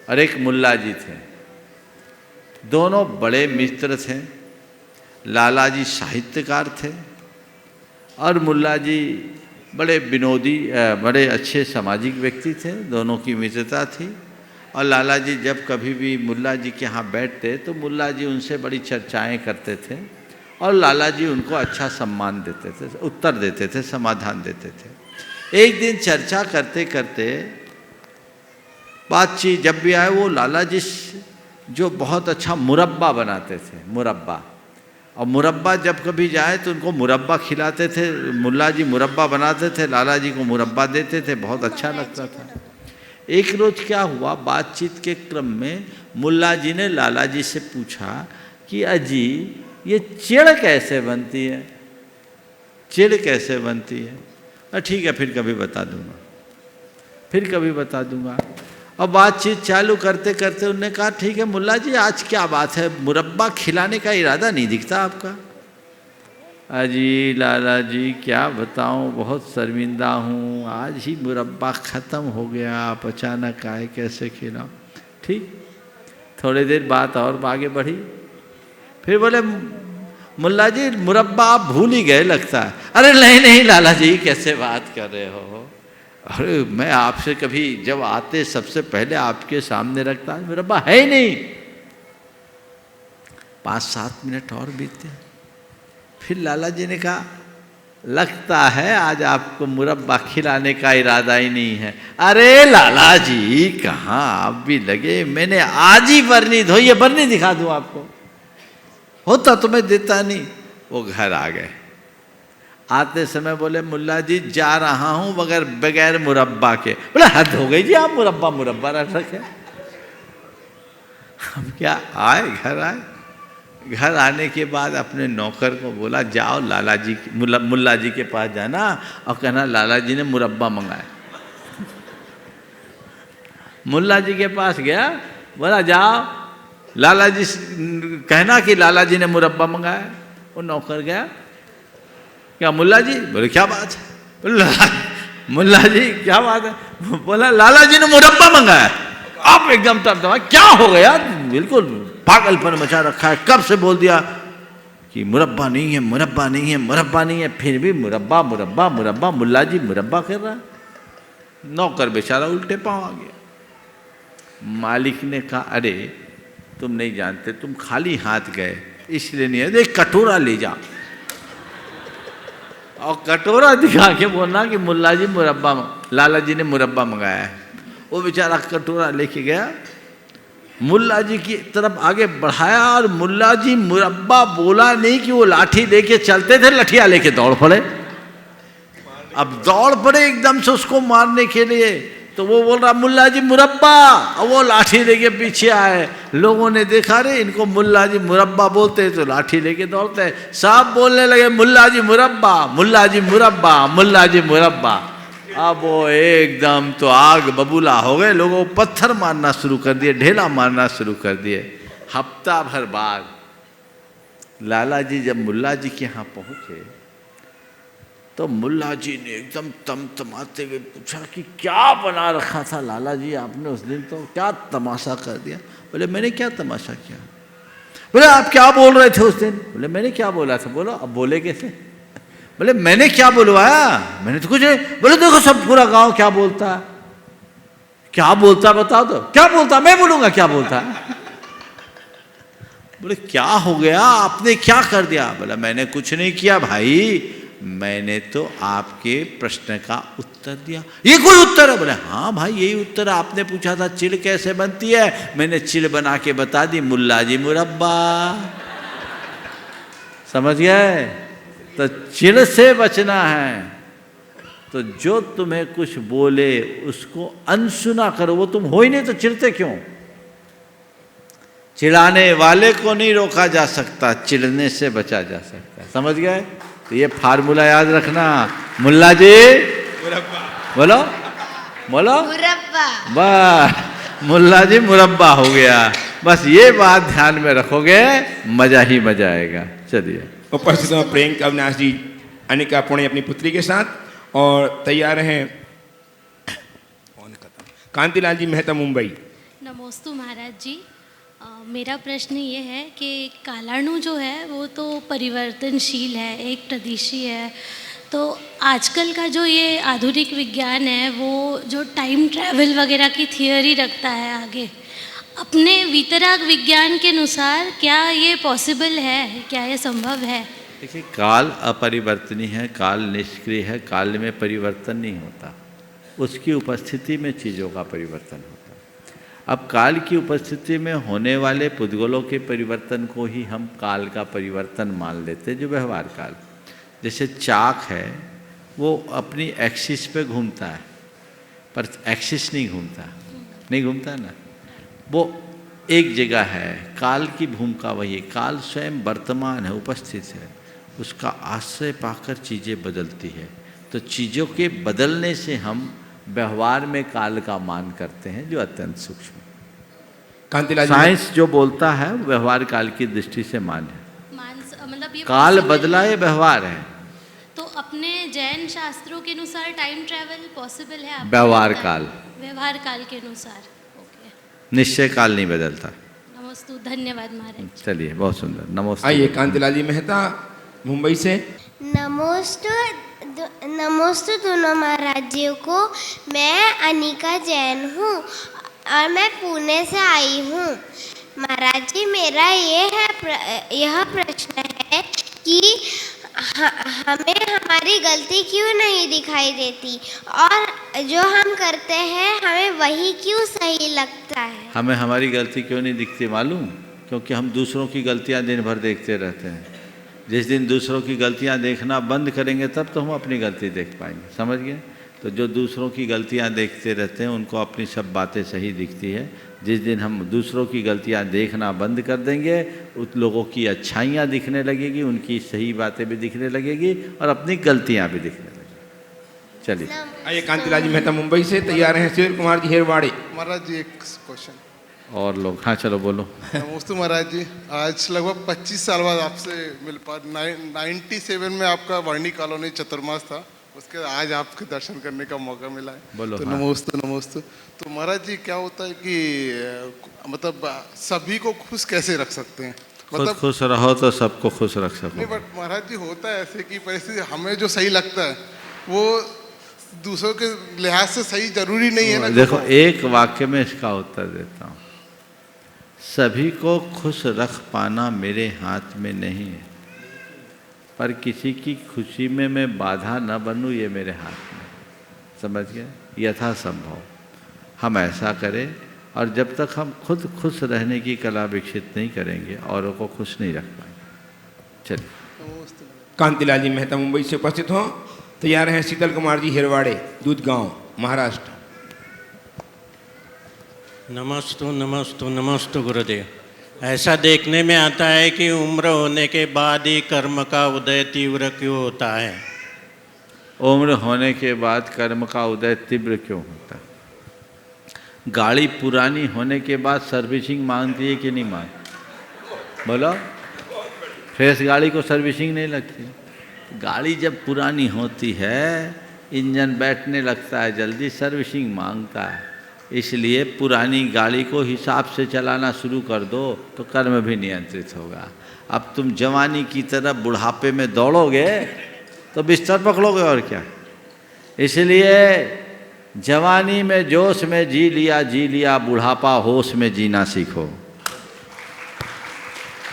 और एक मुल्ला जी थे, दोनों बड़े मित्र थे। लाला जी साहित्यकार थे और मुल्ला जी बड़े विनोदी, बड़े अच्छे सामाजिक व्यक्ति थे। दोनों की मित्रता थी। और लाला जी जब कभी भी मुल्ला जी के यहाँ बैठते तो मुल्ला जी उनसे बड़ी चर्चाएं करते थे और लाला जी उनको अच्छा सम्मान देते थे, उत्तर देते थे, समाधान देते थे। एक दिन चर्चा करते करते बातचीत जब भी आए, वो लाला जी जो बहुत अच्छा मुरब्बा बनाते थे, मुरब्बा, और मुरब्बा जब कभी जाए तो उनको मुरब्बा खिलाते थे। मुल्ला जी मुरब्बा बनाते थे, लाला जी को मुरब्बा देते थे, बहुत अच्छा लगता था। एक रोज़ क्या हुआ, बातचीत के क्रम में मुल्ला जी ने लाला जी से पूछा कि अजी ये चिढ़ कैसे बनती है? चिढ़ कैसे बनती है? ठीक है, फिर कभी बता दूंगा, फिर कभी बता दूंगा। और बातचीत चालू करते करते उन्होंने कहा, ठीक है मुल्ला जी, आज क्या बात है, मुरब्बा खिलाने का इरादा नहीं दिखता आपका? अजी लाला जी क्या बताऊं, बहुत शर्मिंदा हूँ, आज ही मुरब्बा ख़त्म हो गया, आप अचानक आए, कैसे खिलाऊं? ठीक, थोड़ी देर बात और आगे बढ़ी। फिर बोले, मुल्ला जी मुरब्बा आप भूल ही गए लगता है। अरे नहीं नहीं लाला जी, कैसे बात कर रहे हो? अरे मैं आपसे कभी जब आते सबसे पहले आपके सामने रखता, मुरब्बा है ही नहीं। 5-7 मिनट और बीते। फिर लाला जी ने कहा, लगता है आज आपको मुरब्बा खिलाने का इरादा ही नहीं है। अरे लाला जी कहाँ, आप भी लगे, मैंने आज ही बरनी धोई है, बरनी दिखा दूँ आपको, होता तो मैं देता नहीं। वो घर आ गए। आते समय बोले, मुल्ला जी जा रहा हूँ बगैर मुरब्बा के। बोले हद हो गई जी, आप मुरब्बा रख रखे। हम क्या आए, घर आए। घर आने के बाद अपने नौकर को बोला, जाओ लाला जी मुल्ला जी के पास जाना और कहना लाला जी ने मुरब्बा मंगाया। मुल्ला जी के पास गया, बोला जाओ लाला जी कहना कि लाला जी ने मुरब्बा मंगाया। वो नौकर गया, क्या मुल्ला जी? बोले क्या बात है? बोले मुल्ला जी क्या बात है? बोला लाला जी ने मुरब्बा मंगाया। आप एकदम तब क्या हो गया, बिल्कुल पागलपन मचा रखा है, कब से बोल दिया कि मुरब्बा नहीं है, मुरब्बा नहीं है, मुरब्बा नहीं है, फिर भी मुरब्बा मुरब्बा मुरब्बा, मुल्ला जी मुरब्बा कर रहा है। नौकर बेचारा उल्टे पाँव आ गया। मालिक ने कहा, अरे तुम नहीं जानते, तुम खाली हाथ गए इसलिए नहीं है, एक कटोरा ले जा। और कटोरा दिखा के बोलना कि मुल्ला जी मुरब्बा, लाला जी ने मुरब्बा मंगाया है। वो बेचारा कटोरा लेके गया, मुल्ला जी की तरफ आगे बढ़ाया और मुल्ला जी मुरब्बा बोला नहीं कि वो लाठी लेके चलते थे, लठिया लेके दौड़ पड़े। अब दौड़ पड़े एकदम से उसको मारने के लिए, तो वो बोल रहा मुल्ला जी मुरब्बा, और वो लाठी लेके पीछे आए। लोगों ने देखा, रे इनको मुल्ला जी मुरब्बा बोलते हैं तो लाठी लेके दौड़ते हैं। सब बोलने लगे मुल्ला जी मुरब्बा, मुल्ला जी मुरब्बा, मुल्ला जी मुरब्बा। अब वो एकदम तो आग बबूला हो गए, लोगों पत्थर मारना शुरू कर दिए, ढेला मारना शुरू कर दिए। हफ्ता भर बाद लाला जी जब मुल्ला जी के यहाँ पहुँचे तो मुल्ला जी ने एकदम तमतमाते हुए पूछा कि क्या बना रखा था लाला जी आपने उस दिन, तो क्या तमाशा कर दिया? बोले मैंने क्या तमाशा किया? बोले आप क्या बोल रहे थे उस दिन? बोले मैंने क्या बोला था? बोलो अब बोले कैसे? बोले मैंने क्या बोलवाया, मैंने तो कुछ नहीं। बोले देखो सब पूरा गांव क्या बोलता है, क्या बोलता बताओ तो। क्या बोलता? मैं बोलूंगा क्या बोलता है। बोले क्या हो गया, आपने क्या कर दिया? बोला मैंने कुछ नहीं किया भाई, मैंने तो आपके प्रश्न का उत्तर दिया। ये कोई उत्तर है? बोले हाँ भाई यही उत्तर। आपने पूछा था चिड़ कैसे बनती है, मैंने चिड़ बना के बता दी, मुल्ला जी मुरब्बा। समझ गए? तो चिड़ से बचना है। तो जो तुम्हें कुछ बोले उसको अनसुना करो। वो तुम हो ही नहीं तो चिढ़ते क्यों? चिढ़ाने वाले को नहीं रोका जा सकता, चिढ़ने से बचा जा सकता है। समझ गए? तो ये फार्मूला याद रखना। मुल्ला जी बोलो बोलो, मुरब्बा। वाह, मुल्ला जी मुरब्बा हो गया। बस ये बात ध्यान में रखोगे, मजा ही मजा आएगा। चलिए। उपस्थित हैं प्रियंका अविनाश जी अनिका पुणे अपनी पुत्री के साथ, और तैयार हैं कांतिलाल जी मेहता मुंबई। नमोस्तु महाराज जी। मेरा प्रश्न ये है कि कालाणु जो है वो तो परिवर्तनशील है, एक प्रदेशी है। तो आजकल का जो ये आधुनिक विज्ञान है वो जो टाइम ट्रैवल वगैरह की थियोरी रखता है आगे, अपने वितराग विज्ञान के अनुसार क्या ये पॉसिबल है, क्या ये संभव है? देखिए, काल अपरिवर्तनीय है, काल निष्क्रिय है, काल में परिवर्तन नहीं होता, उसकी उपस्थिति में चीज़ों का परिवर्तन होता है। अब काल की उपस्थिति में होने वाले पुद्गलों के परिवर्तन को ही हम काल का परिवर्तन मान लेते हैं, जो व्यवहार काल। जैसे चाक है, वो अपनी एक्सिस पे घूमता है, पर एक्सिस नहीं घूमता, नहीं घूमता ना, वो एक जगह है। काल की भूमिका वही है, काल स्वयं वर्तमान है, उपस्थित है, उसका आश्रय पाकर चीज़ें बदलती है। तो चीज़ों के बदलने से हम व्यवहार में काल का मान करते हैं, जो अत्यंत सूक्ष्म। साइंस जो बोलता है व्यवहार काल की दृष्टि से मान है। मतलब ये काल बदला है, व्यवहार है। तो अपने जैन शास्त्रों के अनुसार टाइम ट्रैवल पॉसिबल है? व्यवहार काल, व्यवहार काल के अनुसार। ओके, निश्चय काल नहीं बदलता। नमस्तु, धन्यवाद महाराज। चलिए, बहुत सुंदर। नमस्ते। आइए कांतिलाल जी मेहता मुंबई से। नमोस्तु दोनों महाराजियों को। मैं अनिका जैन हूँ और मैं पुणे से आई हूँ। महाराज जी, मेरा यह प्रश्न है कि हमें हमारी गलती क्यों नहीं दिखाई देती, और जो हम करते हैं हमें वही क्यों सही लगता है? हमें हमारी गलती क्यों नहीं दिखती मालूम? क्योंकि हम दूसरों की गलतियां दिन भर देखते रहते हैं। जिस दिन दूसरों की गलतियां देखना बंद करेंगे तब तो हम अपनी गलती देख पाएंगे। समझ गए? तो जो दूसरों की गलतियां देखते रहते हैं उनको अपनी सब बातें सही दिखती है। जिस दिन हम दूसरों की गलतियां देखना बंद कर देंगे, उन लोगों की अच्छाइयां दिखने लगेगी, उनकी सही बातें भी दिखने लगेगी और अपनी गलतियां भी दिखने लगेगी। चलिए। आइए कांतिलाल जी मेहता मुंबई से, तैयार हैं सुशील कुमार जी हेरवाड़े। महाराज जी, एक क्वेश्चन और लोग, हाँ चलो बोलो। नमस्ते महाराज जी, आज लगभग 25 साल बाद आपसे मिल पा 97 में आपका वर्णी कॉलोनी चतुर्मास था, उसके आज आपके दर्शन करने का मौका मिला है। बोलो। तो हाँ। नमस्ते। तो महाराज जी, क्या होता है कि मतलब सभी को खुश कैसे रख सकते हैं? खुद मतलब खुश रहो तो सबको खुश रख सको। नहीं, बट महाराज जी होता है ऐसे कि परिस्थिति हमें जो सही लगता है वो दूसरों के लिहाज से सही जरूरी नहीं है ना। देखो, एक वाक्य में इसका उत्तर देता हूँ। सभी को खुश रख पाना मेरे हाथ में नहीं है, पर किसी की खुशी में मैं बाधा न बनूं ये मेरे हाथ में। समझ गए? यथासंभव हम ऐसा करें, और जब तक हम खुद खुश रहने की कला विकसित नहीं करेंगे औरों को खुश नहीं रख पाएंगे। चलिए। कांतिलाल जी मेहता मुंबई से उपस्थित हो, तैयार हैं शीतल कुमार जी हेरवाड़े, दूधगांव, महाराष्ट्र। नमस्तु नमस्तु नमस्तु गुरुदेव। ऐसा देखने में आता है कि उम्र होने के बाद ही कर्म का उदय तीव्र क्यों होता है? उम्र होने के बाद कर्म का उदय तीव्र क्यों होता है? गाड़ी पुरानी होने के बाद सर्विसिंग मांगती है कि नहीं मांगती? बोलो। फ्रेश गाड़ी को सर्विसिंग नहीं लगती। गाड़ी जब पुरानी होती है, इंजन बैठने लगता है जल्दी, सर्विसिंग मांगता है। इसलिए पुरानी गाड़ी को हिसाब से चलाना शुरू कर दो तो कर्म भी नियंत्रित होगा। अब तुम जवानी की तरफ बुढ़ापे में दौड़ोगे तो बिस्तर पकड़ोगे और क्या। इसलिए जवानी में जोश में जी लिया, बुढ़ापा होश में जीना सीखो।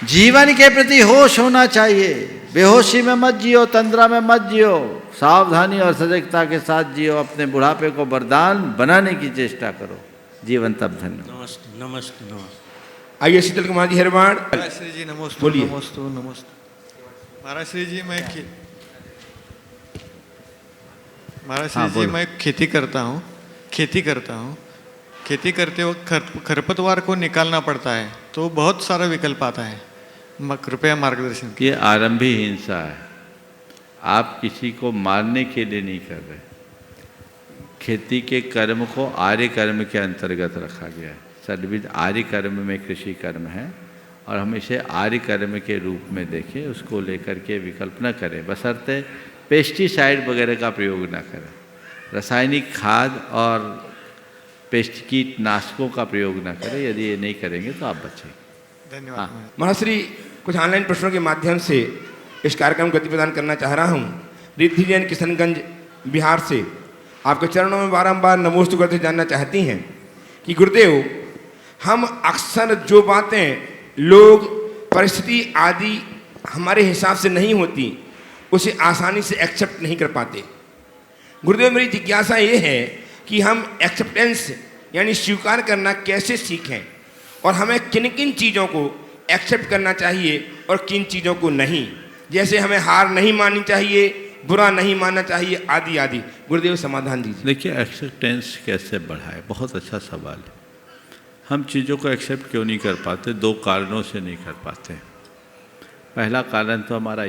जीवन के प्रति होश होना चाहिए। बेहोशी में मत जियो, तंद्रा में मत जियो, सावधानी और सजगता के साथ जियो। अपने बुढ़ापे को वरदान बनाने की चेष्टा करो, जीवन तब धन्य। नमस्ते नमस्ते नमस्ते। आइए शीतल कुमार जी हेरवाड़। महाराज श्री जी नमस्ते। बोलिए। नमस्ते। महाराज श्री जी, महाराज हाँ, जी बोलो। मैं खेती करता हूँ। खेती करते वक्त खरपतवार को निकालना पड़ता है, तो बहुत सारा विकल्प आता है। कृपया मार्गदर्शन। ये आरंभी हिंसा है। आप किसी को मारने के लिए नहीं कर रहे। खेती के कर्म को आर्य कर्म के अंतर्गत रखा गया है। सर्वविध आर्य कर्म में कृषि कर्म है और हम इसे आर्य कर्म के रूप में देखें, उसको लेकर के विकल्प न करें, बशर्ते पेस्टिसाइड वगैरह का प्रयोग न करें, रासायनिक खाद और कीटनाशकों का प्रयोग न करें। यदि ये नहीं करेंगे तो आप बचेंगे। धन्यवाद। महाश्री, कुछ ऑनलाइन प्रश्नों के माध्यम से इस कार्यक्रम को गति प्रदान करना चाह रहा हूँ। रिद्धि जैन किशनगंज बिहार से आपके चरणों में बारंबार नमोस्तु करते जानना चाहती हैं कि गुरुदेव, हम अक्सर जो बातें लोग परिस्थिति आदि हमारे हिसाब से नहीं होती उसे आसानी से एक्सेप्ट नहीं कर पाते। गुरुदेव, मेरी जिज्ञासा ये है कि हम एक्सेप्टेंस यानी स्वीकार करना कैसे सीखें और हमें किन किन चीज़ों को एक्सेप्ट करना चाहिए और किन चीज़ों को नहीं, जैसे हमें हार नहीं माननी चाहिए, बुरा नहीं मानना चाहिए, आदि आदि। गुरुदेव समाधान दीजिए। देखिए, एक्सेप्टेंस कैसे बढ़ाए, बहुत अच्छा सवाल है। हम चीज़ों को एक्सेप्ट क्यों नहीं कर पाते? दो कारणों से नहीं कर पाते। पहला कारण तो हमारा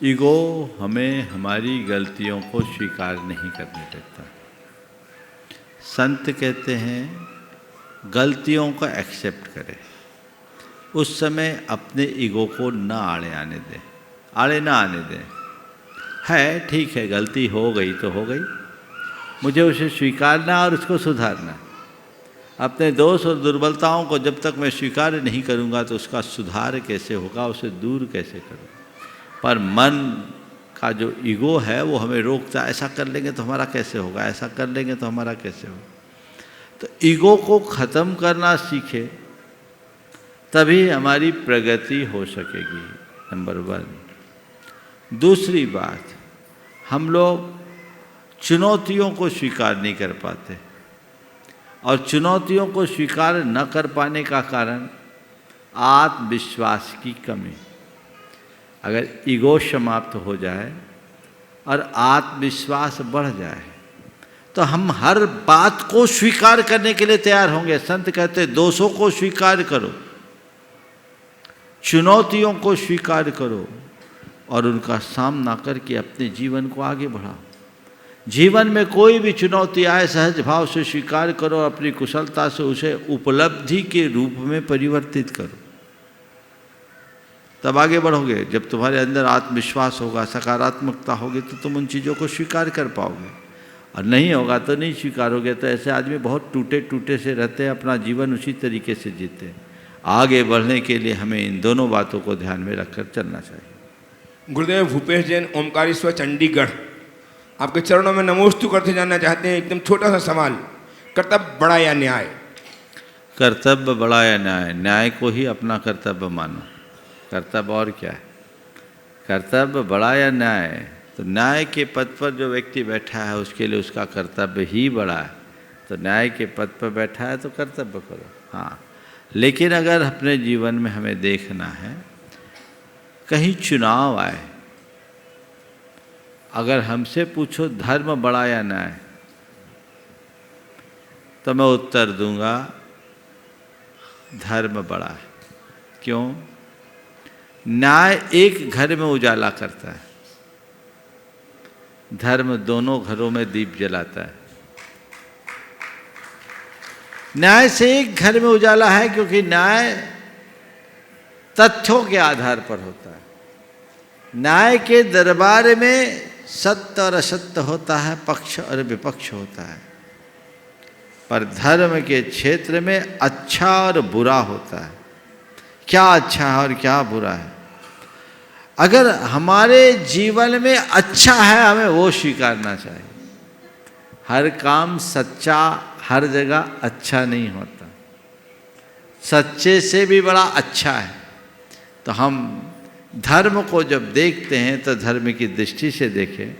ईगो हमें हमारी गलतियों को स्वीकार नहीं करने देता। संत कहते हैं गलतियों को एक्सेप्ट करें, उस समय अपने ईगो को न आड़े आने दें। है ठीक है, गलती हो गई तो हो गई, मुझे उसे स्वीकारना और उसको सुधारना। अपने दोष और दुर्बलताओं को जब तक मैं स्वीकार नहीं करूंगा तो उसका सुधार कैसे होगा, उसे दूर कैसे करूँगा। पर मन का जो ईगो है वो हमें रोकता है, ऐसा कर लेंगे तो हमारा कैसे होगा, ऐसा कर लेंगे तो हमारा कैसे होगा। तो ईगो को ख़त्म करना सीखे, तभी हमारी प्रगति हो सकेगी, नंबर 1। दूसरी बात, हम लोग चुनौतियों को स्वीकार नहीं कर पाते, और चुनौतियों को स्वीकार न कर पाने का कारण आत्मविश्वास की कमी। अगर ईगो समाप्त हो जाए और आत्मविश्वास बढ़ जाए तो हम हर बात को स्वीकार करने के लिए तैयार होंगे। संत कहते हैं दोषों को स्वीकार करो, चुनौतियों को स्वीकार करो और उनका सामना करके अपने जीवन को आगे बढ़ाओ। जीवन में कोई भी चुनौती आए सहज भाव से स्वीकार करो, अपनी कुशलता से उसे उपलब्धि के रूप में परिवर्तित करो, तब आगे बढ़ोगे। जब तुम्हारे अंदर आत्मविश्वास होगा, सकारात्मकता होगी तो तुम उन चीज़ों को स्वीकार कर पाओगे, और नहीं होगा तो नहीं स्वीकारोगे। तो ऐसे आदमी बहुत टूटे टूटे से रहते हैं, अपना जीवन उसी तरीके से जीते हैं। आगे बढ़ने के लिए हमें इन दोनों बातों को ध्यान में रखकर चलना चाहिए। गुरुदेव भूपेश जैन, ओमकारेश्वर, चंडीगढ़, आपके चरणों में नमोस्तु करते जानना चाहते हैं। एकदम छोटा सा सवाल, कर्तव्य बड़ा या न्याय? कर्तव्य बड़ा या न्याय? न्याय को ही अपना कर्तव्य मानो। कर्तव्य और क्या है? कर्तव्य बड़ा या न्याय? तो न्याय के पद पर जो व्यक्ति बैठा है उसके लिए उसका कर्तव्य ही बड़ा है। तो न्याय के पद पर बैठा है तो कर्तव्य करो। हाँ, लेकिन अगर अपने जीवन में हमें देखना है, कहीं चुनाव आए, अगर हमसे पूछो धर्म बड़ा या न्याय, तो मैं उत्तर दूंगा धर्म बड़ा है। क्यों? न्याय एक घर में उजाला करता है, धर्म दोनों घरों में दीप जलाता है। न्याय से एक घर में उजाला है क्योंकि न्याय तथ्यों के आधार पर होता है। न्याय के दरबार में सत्य और असत्य होता है, पक्ष और विपक्ष होता है, पर धर्म के क्षेत्र में अच्छा और बुरा होता है। क्या अच्छा है और क्या बुरा है? अगर हमारे जीवन में अच्छा है हमें वो स्वीकारना चाहिए। हर काम सच्चा हर जगह अच्छा नहीं होता, सच्चे से भी बड़ा अच्छा है। तो हम धर्म को जब देखते हैं तो धर्म की दृष्टि से देखें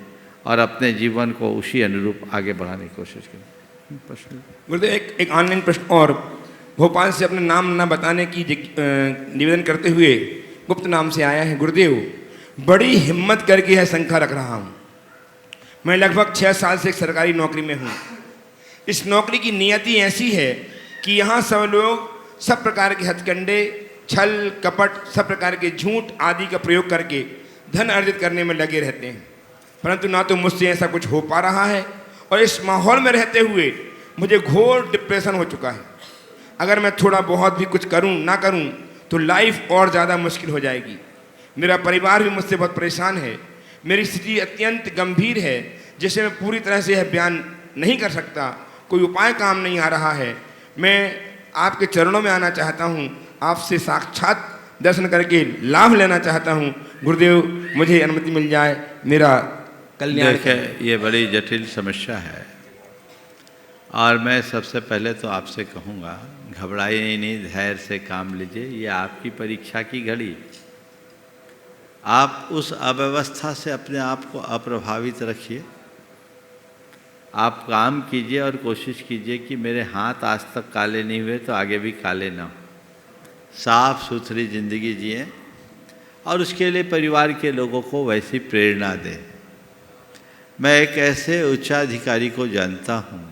और अपने जीवन को उसी अनुरूप आगे बढ़ाने की कोशिश करें। प्रश्न गुरुदेव, एक ऑनलाइन प्रश्न और, भोपाल से अपने नाम न बताने की निवेदन करते हुए गुप्त नाम से आया है। गुरुदेव, बड़ी हिम्मत करके है शंखा रख रहा हूँ, मैं लगभग 6 साल से एक सरकारी नौकरी में हूँ। इस नौकरी की नियति ऐसी है कि यहाँ सब लोग सब प्रकार के हथकंडे, छल कपट, सब प्रकार के झूठ आदि का प्रयोग करके धन अर्जित करने में लगे रहते हैं, परंतु ना तो मुझसे ऐसा कुछ हो पा रहा है और इस माहौल में रहते हुए मुझे घोर डिप्रेशन हो चुका है। अगर मैं थोड़ा बहुत भी कुछ करूं ना करूं तो लाइफ और ज़्यादा मुश्किल हो जाएगी। मेरा परिवार भी मुझसे बहुत परेशान है। मेरी स्थिति अत्यंत गंभीर है जिसे मैं पूरी तरह से यह बयान नहीं कर सकता। कोई उपाय काम नहीं आ रहा है। मैं आपके चरणों में आना चाहता हूँ, आपसे साक्षात दर्शन करके लाभ लेना चाहता हूँ। गुरुदेव, मुझे अनुमति मिल जाए, मेरा कल्याण। देखिए, ये बड़ी जटिल समस्या है और मैं सबसे पहले तो आपसे कहूँगा, घबराइए नहीं, धैर्य से काम लीजिए। ये आपकी परीक्षा की घड़ी। आप उस अव्यवस्था से अपने आप को अप्रभावित रखिए। आप काम कीजिए और कोशिश कीजिए कि मेरे हाथ आज तक काले नहीं हुए तो आगे भी काले ना हो। साफ सुथरी ज़िंदगी जिए और उसके लिए परिवार के लोगों को वैसी प्रेरणा दें। मैं एक ऐसे उच्चाधिकारी को जानता हूँ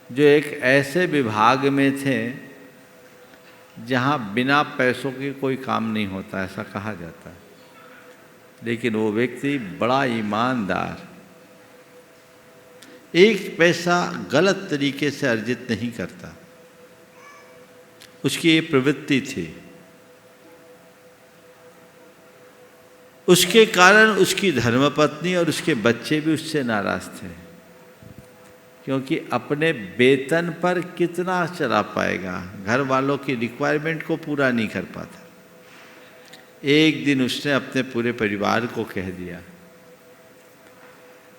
जो एक ऐसे विभाग में थे जहाँ बिना पैसों के कोई काम नहीं होता, ऐसा कहा जाता है। लेकिन वो व्यक्ति बड़ा ईमानदार, एक पैसा गलत तरीके से अर्जित नहीं करता। उसकी ये प्रवृत्ति थी। उसके कारण उसकी धर्मपत्नी और उसके बच्चे भी उससे नाराज थे, क्योंकि अपने वेतन पर कितना चला पाएगा, घर वालों की रिक्वायरमेंट को पूरा नहीं कर पाता। एक दिन उसने अपने पूरे परिवार को कह दिया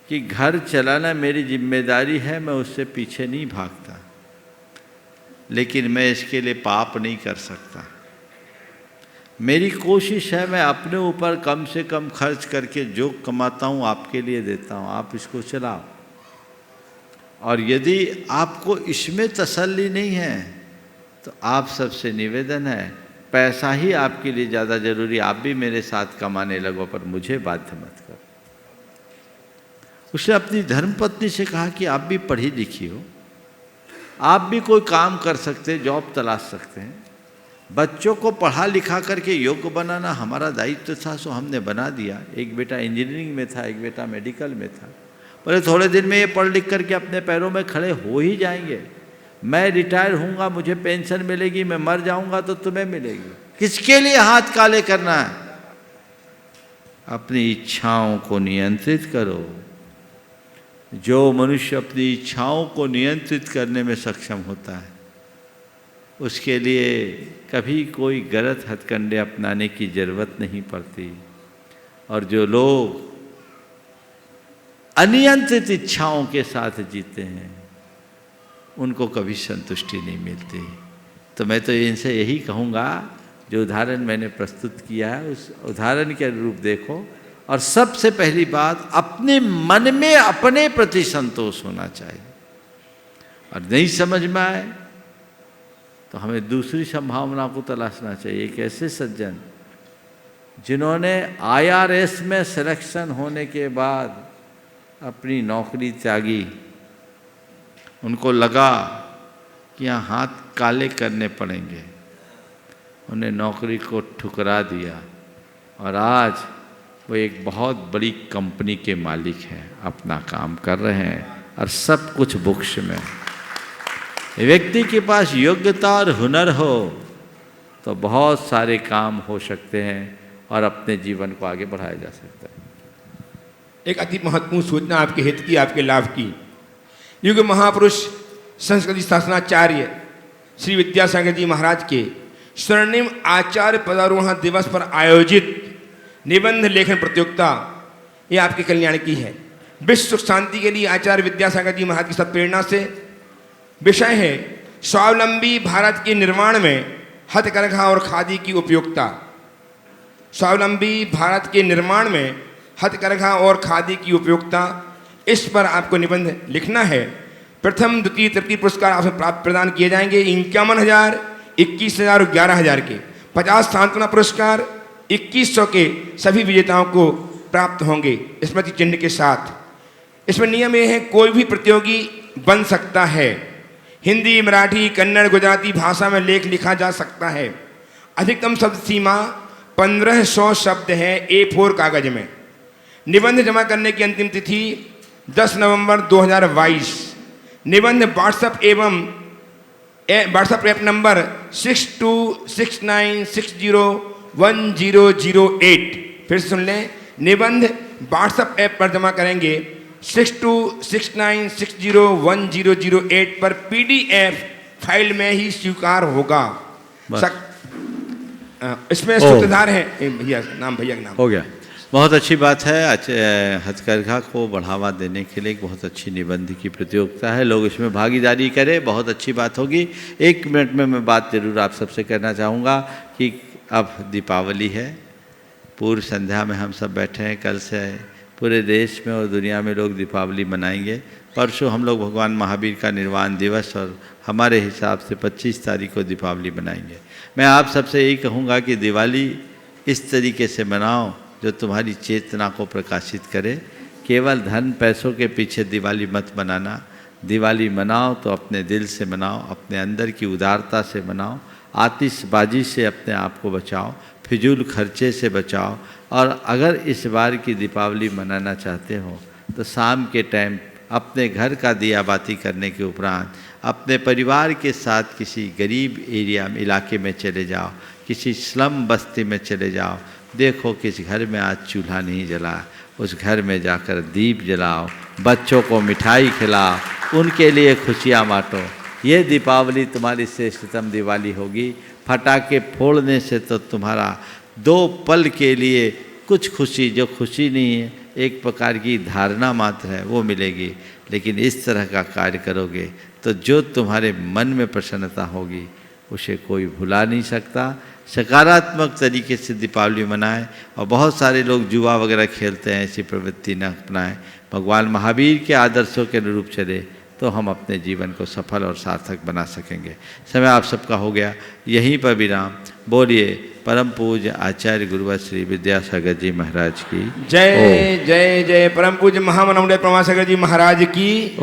कि घर चलाना मेरी जिम्मेदारी है, मैं उससे पीछे नहीं भागता, लेकिन मैं इसके लिए पाप नहीं कर सकता। मेरी कोशिश है मैं अपने ऊपर कम से कम खर्च करके जो कमाता हूँ आपके लिए देता हूँ, आप इसको चलाओ। और यदि आपको इसमें तसल्ली नहीं है तो आप सबसे निवेदन है, पैसा ही आपके लिए ज़्यादा जरूरी, आप भी मेरे साथ कमाने लगो पर मुझे बाध्य मत करो। उसने अपनी धर्मपत्नी से कहा कि आप भी पढ़ी लिखी हो, आप भी कोई काम कर सकते, जॉब तलाश सकते हैं। बच्चों को पढ़ा लिखा करके योग्य बनाना हमारा दायित्व था, सो हमने बना दिया। एक बेटा इंजीनियरिंग में था, एक बेटा मेडिकल में था। बोले थोड़े दिन में ये पढ़ लिख करके अपने पैरों में खड़े हो ही जाएंगे। मैं रिटायर होऊंगा, मुझे पेंशन मिलेगी, मैं मर जाऊंगा तो तुम्हें मिलेगी। किसके लिए हाथ काले करना है? अपनी इच्छाओं को नियंत्रित करो। जो मनुष्य अपनी इच्छाओं को नियंत्रित करने में सक्षम होता है, उसके लिए कभी कोई गलत हथकंडे अपनाने की ज़रूरत नहीं पड़ती। और जो लोग अनियंत्रित इच्छाओं के साथ जीते हैं, उनको कभी संतुष्टि नहीं मिलती। तो मैं तो इनसे यही कहूँगा, जो उदाहरण मैंने प्रस्तुत किया है उस उदाहरण के अनुरूप देखो। और सबसे पहली बात, अपने मन में अपने प्रति संतोष होना चाहिए। और नहीं समझ में आए तो हमें दूसरी संभावना को तलाशना चाहिए। एक ऐसे सज्जन जिन्होंने IRS में सिलेक्शन होने के बाद अपनी नौकरी त्यागी, उनको लगा कि यहाँ हाथ काले करने पड़ेंगे, उन्हें नौकरी को ठुकरा दिया और आज वो एक बहुत बड़ी कंपनी के मालिक हैं, अपना काम कर रहे हैं और सब कुछ बुक्स में। व्यक्ति के पास योग्यता और हुनर हो तो बहुत सारे काम हो सकते हैं और अपने जीवन को आगे बढ़ाया जा सकता है। एक अति महत्वपूर्ण सूचना आपके हित की, आपके लाभ की। युग महापुरुष संस्कृति शासनाचार्य श्री विद्यासागर जी महाराज के स्वर्णिम आचार्य पदारोहण दिवस पर आयोजित निबंध लेखन प्रतियोगिता ये आपके कल्याण की है। विश्व सुख शांति के लिए आचार्य विद्यासागर जी महाराज की सत्प्रेरणा से विषय है स्वावलंबी भारत के निर्माण में हथकरघा और खादी की उपयोगिता। स्वावलंबी भारत के निर्माण में हथकरघा और खादी की उपयोगिता, इस पर आपको निबंध लिखना है। प्रथम, द्वितीय, तृतीय पुरस्कार आपसे प्राप्त प्रदान किए जाएंगे 51,000, 21,000 और 11,000 के। 50 सांत्वना पुरस्कार, 2100 के सभी विजेताओं को प्राप्त होंगे स्मृति चिन्ह के साथ। इसमें नियम ये है, कोई भी प्रतियोगी बन सकता है। हिंदी, मराठी, कन्नड़, गुजराती भाषा में लेख लिखा जा सकता है। अधिकतम शब्द सीमा 1500 शब्द है A4 कागज में। निबंध जमा करने की अंतिम तिथि 10 नवंबर 2022। निबंध व्हाट्सएप ऐप नंबर 6269601008। फिर सुन लें, निबंध व्हाट्सएप ऐप पर जमा करेंगे 6269601008 पर PDF फाइल में ही स्वीकार होगा। इसमें सूत्रधार है भैया का नाम हो गया। बहुत अच्छी बात है। हथकरघा को बढ़ावा देने के लिए एक बहुत अच्छी निबंध की प्रतियोगिता है, लोग इसमें भागीदारी करें, बहुत अच्छी बात होगी। 1 मिनट में मैं बात जरूर आप सबसे कहना चाहूँगा कि अब दीपावली है, पूर्व संध्या में हम सब बैठे हैं। कल से पूरे देश में और दुनिया में लोग दीपावली मनाएंगे। परसों हम लोग भगवान महावीर का निर्वाण दिवस और हमारे हिसाब से 25 तारीख को दीपावली मनाएंगे। मैं आप सबसे यही कहूँगा कि दिवाली इस तरीके से मनाओ जो तुम्हारी चेतना को प्रकाशित करे। केवल धन पैसों के पीछे दिवाली मत मनाना। दिवाली मनाओ तो अपने दिल से मनाओ, अपने अंदर की उदारता से मनाओ, आतिशबाजी से अपने आप को बचाओ, फिजूल खर्चे से बचाओ। और अगर इस बार की दीपावली मनाना चाहते हो तो शाम के टाइम अपने घर का दिया बाती करने के उपरांत अपने परिवार के साथ किसी गरीब इलाके में चले जाओ, किसी स्लम बस्ती में चले जाओ। देखो किस घर में आज चूल्हा नहीं जला, उस घर में जाकर दीप जलाओ, बच्चों को मिठाई खिलाओ, उनके लिए खुशियाँ बांटो। ये दीपावली तुम्हारी श्रेष्ठतम दिवाली होगी। फटाके फोड़ने से तो तुम्हारा 2 पल के लिए कुछ खुशी, जो खुशी नहीं है, एक प्रकार की धारणा मात्र है, वो मिलेगी। लेकिन इस तरह का कार्य करोगे तो जो तुम्हारे मन में प्रसन्नता होगी उसे कोई भुला नहीं सकता। सकारात्मक तरीके से दीपावली मनाएं। और बहुत सारे लोग जुआ वगैरह खेलते हैं, ऐसी प्रवृत्ति न अपनाएं। भगवान महावीर के आदर्शों के अनुरूप चले तो हम अपने जीवन को सफल और सार्थक बना सकेंगे। समय आप सबका हो गया, यहीं पर विराम। बोलिए परम पूज्य आचार्य गुरुवर श्री विद्यासागर जी महाराज की जय। जय जय परम पूज्य महामनोमय प्रमासागर जी महाराज की।